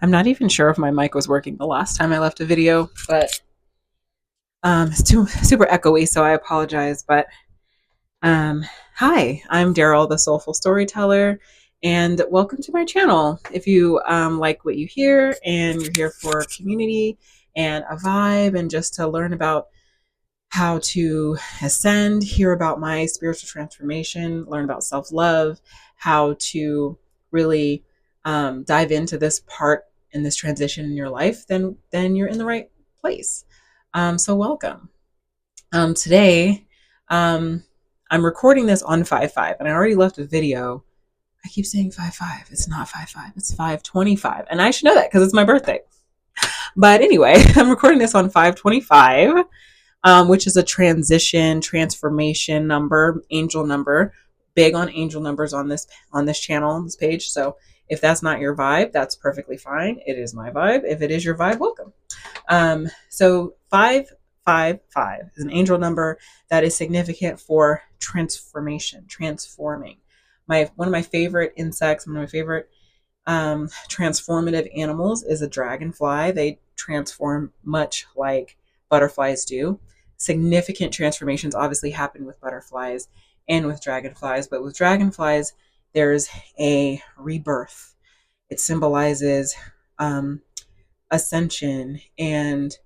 I'm not even sure if my mic was working the last time I left a video, but it's too super echoey, so I apologize. But um, hi, I'm Darrell, the Soulful Storyteller, and welcome to my channel. If you like what you hear and you're here for community and a vibe and just to learn about how to ascend, hear about my spiritual transformation, learn about self love, how to really dive into this part in this transition in your life, then you're in the right place. So welcome. Today, um, I'm recording this on 5/5, and I already left a video. I keep saying 5/5. It's not 5/5. It's 5/25, and I should know that because it's my birthday. But anyway, I'm recording this on 5/25, which is a transformation number, angel number. Big on angel numbers on this channel, on this page. So if that's not your vibe, that's perfectly fine. It is my vibe. If it is your vibe, welcome. So 555 is an angel number that is significant for transformation, transforming. One of my favorite insects, one of my favorite transformative animals is a dragonfly. They transform much like butterflies do. Significant transformations obviously happen with butterflies and with dragonflies, but with dragonflies, there's a rebirth. It symbolizes um, ascension and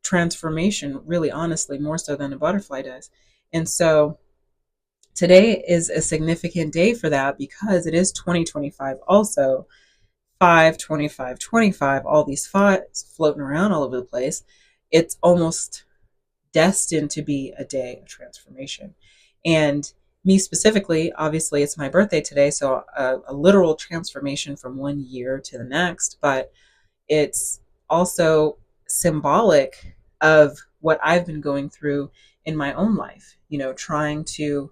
transformation, really honestly, more so than a butterfly does. And so today is a significant day for that because it is 2025 also. 5/25/25, all these fives floating around all over the place. It's almost destined to be a day of transformation. And me specifically, obviously, it's my birthday today, so a literal transformation from one year to the next, but it's also symbolic of what I've been going through in my own life, trying to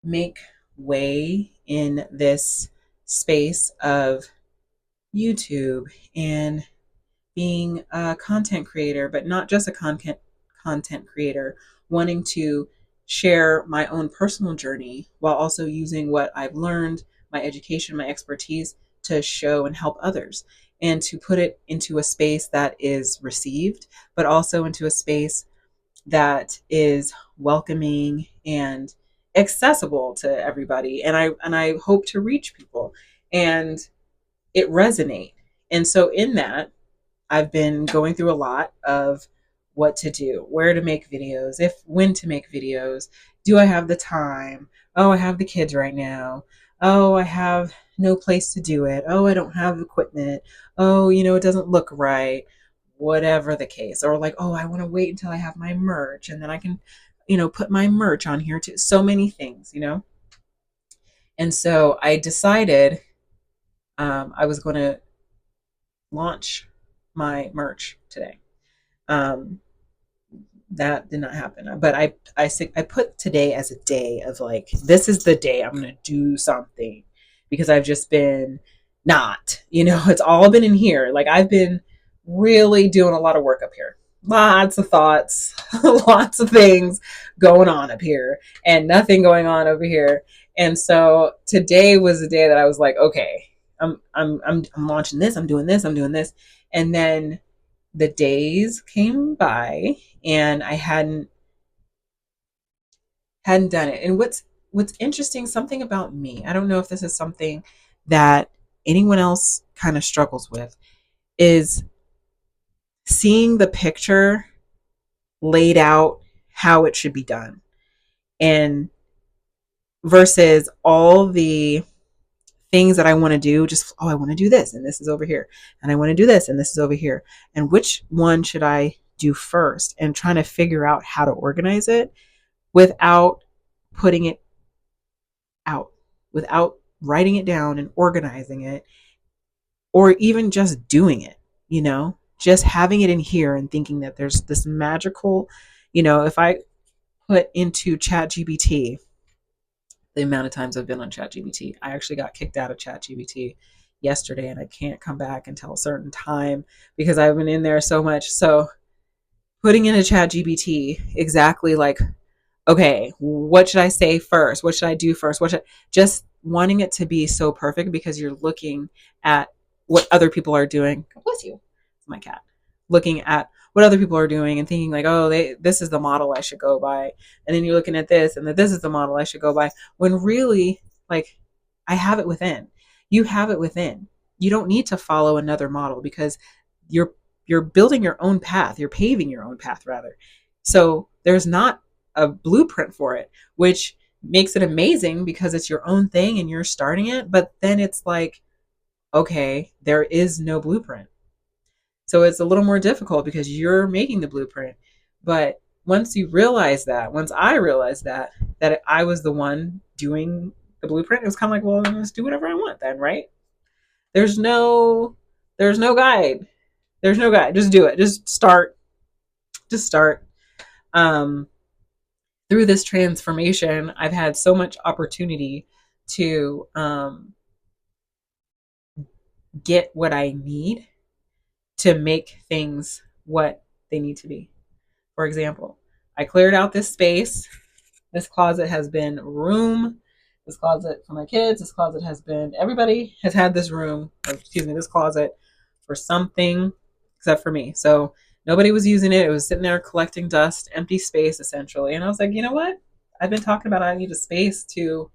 make way in this space of YouTube and being a content creator, but not just a content creator, wanting to share my own personal journey while also using what I've learned, my education, my expertise to show and help others and to put it into a space that is received, but also into a space that is welcoming and accessible to everybody. And I hope to reach people and it resonate. And so in that, I've been going through a lot of what to do, where to make videos, when to make videos, do I have the time? Oh, I have the kids right now. Oh, I have no place to do it. Oh, I don't have equipment. Oh, it doesn't look right. Whatever the case. Or like, oh, I want to wait until I have my merch and then I can, put my merch on here too. So many things. And so I decided I was going to launch my merch today. Um, that did not happen, but I put today as a day of like, this is the day I'm going to do something because I've just been not, it's all been in here. Like I've been really doing a lot of work up here. Lots of thoughts, lots of things going on up here and nothing going on over here. And so today was the day that I was like, okay, I'm launching this, I'm doing this, I'm doing this. And then the days came by and I hadn't done it. And what's interesting, something about me, I don't know if this is something that anyone else kind of struggles with, is seeing the picture laid out how it should be done and versus all the things that I want to do, just, oh, I want to do this and this is over here. And I want to do this and this is over here. And which one should I do first? And trying to figure out how to organize it without putting it out, without writing it down and organizing it, or even just doing it, just having it in here and thinking that there's this magical, if I put into ChatGPT, the amount of times I've been on ChatGPT. I actually got kicked out of ChatGPT yesterday and I can't come back until a certain time because I've been in there so much. So putting in a ChatGPT exactly like, okay, what should I say first? What should I do first? Just wanting it to be so perfect because you're looking at what other people are doing. God bless you, my cat. Looking at what other people are doing and thinking like, oh, this is the model I should go by, and then you're looking at this and that this is the model I should go by. When really, like, I have it within. You have it within. You don't need to follow another model because you're you're building your own path. You're paving your own path rather. So there's not a blueprint for it, which makes it amazing because it's your own thing and you're starting it. But then it's like, okay, there is no blueprint. So it's a little more difficult because you're making the blueprint. But once you realize that, once I realized that I was the one doing the blueprint, it was kind of like, well, let's do whatever I want then, right? There's no there's no guide. There's no guide. Just do it. Just start. Just start. Um, through this transformation, I've had so much opportunity to get what I need to make things what they need to be. For example, I cleared out this space. This closet has been room. This closet for my kids. This closet has been, everybody has had this room, or excuse me, this closet for something except for me. So nobody was using it. It was sitting there collecting dust, empty space essentially. And I was like, you know what? I've been talking about I need a space to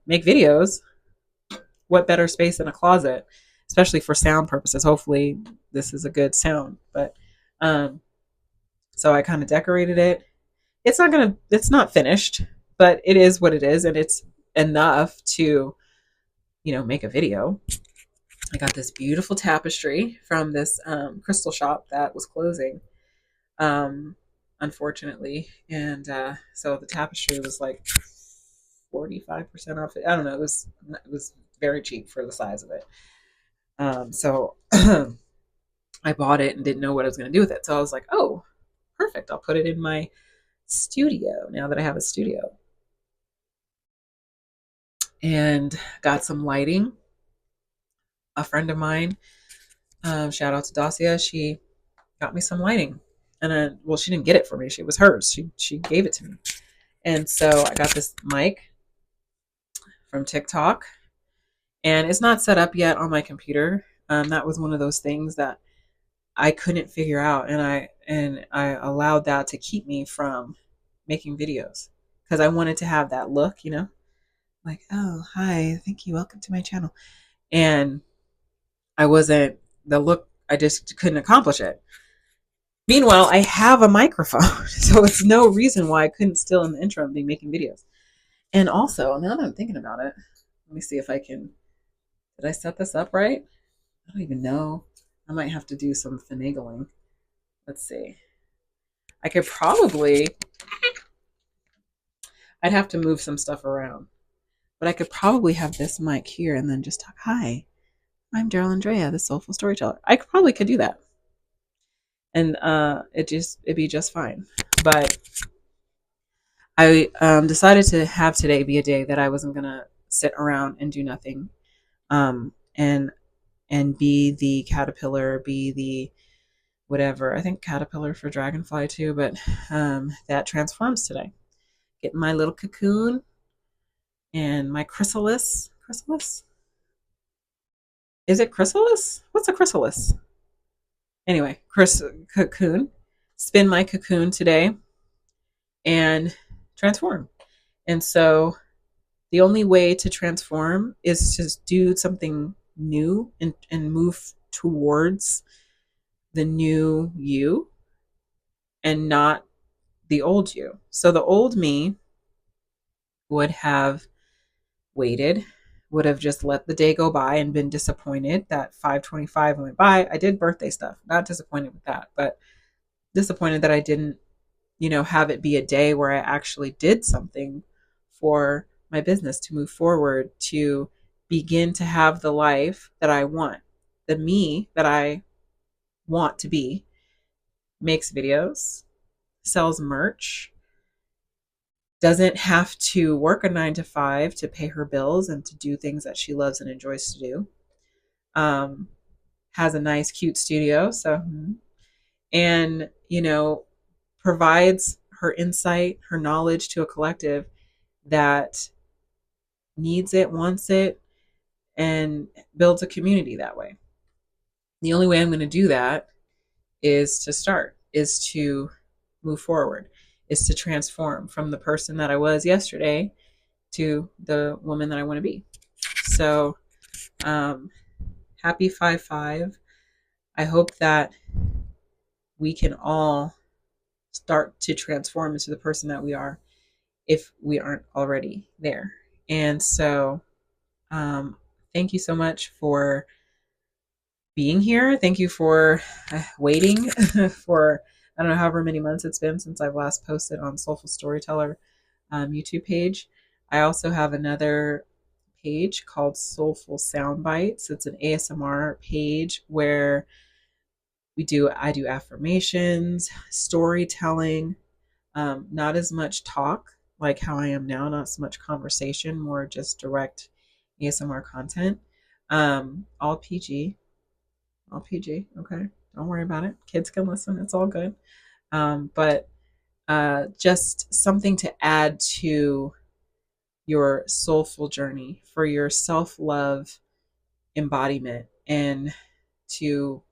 make videos. What better space than a closet, especially for sound purposes? Hopefully, this is a good sound. But um, so I kind of decorated it. It's not finished, but it is what it is, and it's enough to, make a video. I got this beautiful tapestry from this crystal shop that was closing, um, unfortunately, and so the tapestry was like 45% off. I don't know. It was very cheap for the size of it. So I bought it and didn't know what I was going to do with it. So I was like, oh, perfect. I'll put it in my studio now that I have a studio. And got some lighting. A friend of mine, shout out to Dacia, she got me some lighting. And well, she didn't get it for me. It was hers. She gave it to me. And so I got this mic from TikTok, and it's not set up yet on my computer. That was one of those things that I couldn't figure out, and I allowed that to keep me from making videos because I wanted to have that look, like, oh, hi, thank you, welcome to my channel. And I wasn't the look, I just couldn't accomplish it. Meanwhile, I have a microphone, so it's no reason why I couldn't still in the interim be making videos. And also, now that I'm thinking about it, let me see if I can, did I set this up right? I don't even know. I might have to do some finagling. Let's see. I could probably, I'd have to move some stuff around, but I could probably have this mic here and then just talk, hi, I'm Darrell Andrea, the soulful storyteller. I probably could do that. And it'd be just fine. But I decided to have today be a day that I wasn't gonna sit around and do nothing, um, and be the caterpillar, be the whatever. I think caterpillar for dragonfly too, but that transforms today. Get my little cocoon and my chrysalis. Chrysalis? Is it chrysalis? What's a chrysalis? Anyway, cocoon. Spin my cocoon today and transform. And so the only way to transform is to do something new and move towards the new you and not the old you. So the old me would have waited, would have just let the day go by and been disappointed that 5:25 went by. I did birthday stuff, not disappointed with that, but disappointed that I didn't, have it be a day where I actually did something for my business to move forward, to begin to have the life that I want, the me that I want to be, makes videos, sells merch, doesn't have to work a 9 to 5 to pay her bills and to do things that she loves and enjoys to do. Has a nice, cute studio. So, and, provides her insight, her knowledge to a collective that needs it, wants it, and builds a community that way. The only way I'm going to do that is to move forward, is to transform from the person that I was yesterday to the woman that I want to be. So, um, happy 5/5. I hope that we can all start to transform into the person that we are if we aren't already there. And so, um, thank you so much for being here. Thank you for waiting for, I don't know, however many months it's been since I've last posted on Soulful Storyteller YouTube page. I also have another page called Soulful Sound Bites. It's an ASMR page where I do affirmations, storytelling, not as much talk like how I am now, not so much conversation, more just direct ASMR content. All PG, all PG. Okay, don't worry about it. Kids can listen. It's all good. But just something to add to your soulful journey for your self love embodiment, and to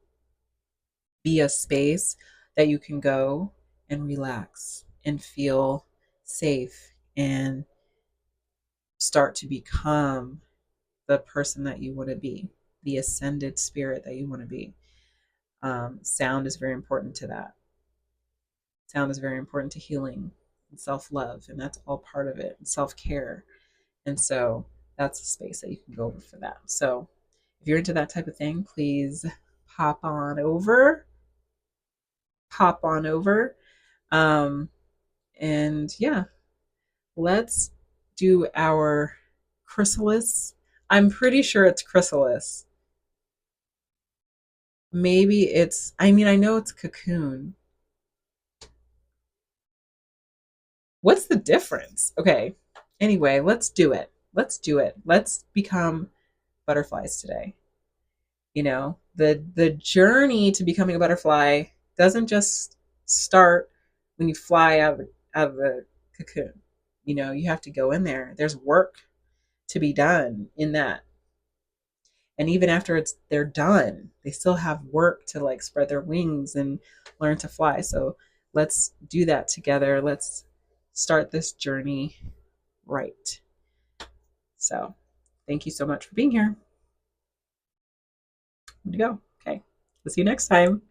be a space that you can go and relax and feel safe and start to become the person that you want to be, the ascended spirit that you want to be. Sound is very important to that. Sound is very important to healing and self love, and that's all part of it, self care. And so that's a space that you can go over for that. So if you're into that type of thing, please pop on over. Pop on over. Um, and yeah, let's do our chrysalis. I'm pretty sure it's chrysalis. Maybe it's, I mean, I know it's cocoon. What's the difference? Okay. Anyway, let's do it. Let's do it. Let's become butterflies today. You know, the journey to becoming a butterfly doesn't just start when you fly out of the cocoon. You know, you have to go in there. There's work to be done in that. And even after they're done, they still have work to like spread their wings and learn to fly. So let's do that together. Let's start this journey right. So thank you so much for being here. I'm gonna go. Okay. We'll see you next time.